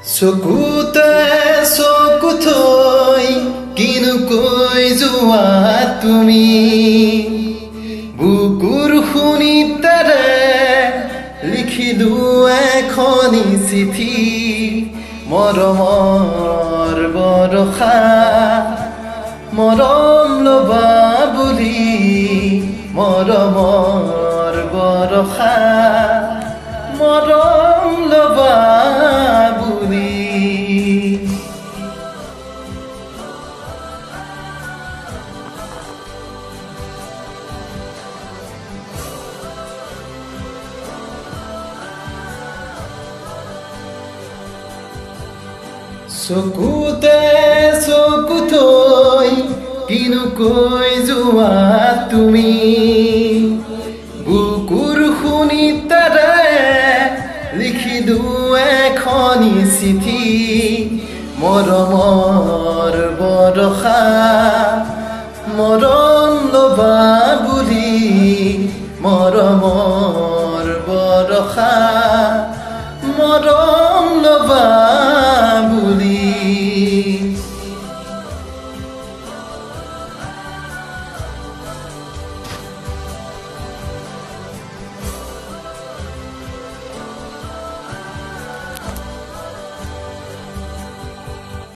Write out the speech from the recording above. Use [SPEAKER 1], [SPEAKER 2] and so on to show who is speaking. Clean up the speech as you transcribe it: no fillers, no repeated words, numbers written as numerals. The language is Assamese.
[SPEAKER 1] চকুতে চকু থৈ কিনো কৈ যোৱা তুমি বুকুৰ শুনিতেৰে লিখিলো এখনি চিঠি মৰমৰ বৰষা মৰম লবা বুলি মৰমৰ বৰষা মৰম লবা বুলি চকুতে চকু থৈ কিনো কৈ যোৱা তুমি বুকুৰ শুনিতেৰে লিখিলো এখনি চিঠি মৰমৰ বৰষা মৰম লবা বুলি মৰমৰ বৰষা মৰম লবা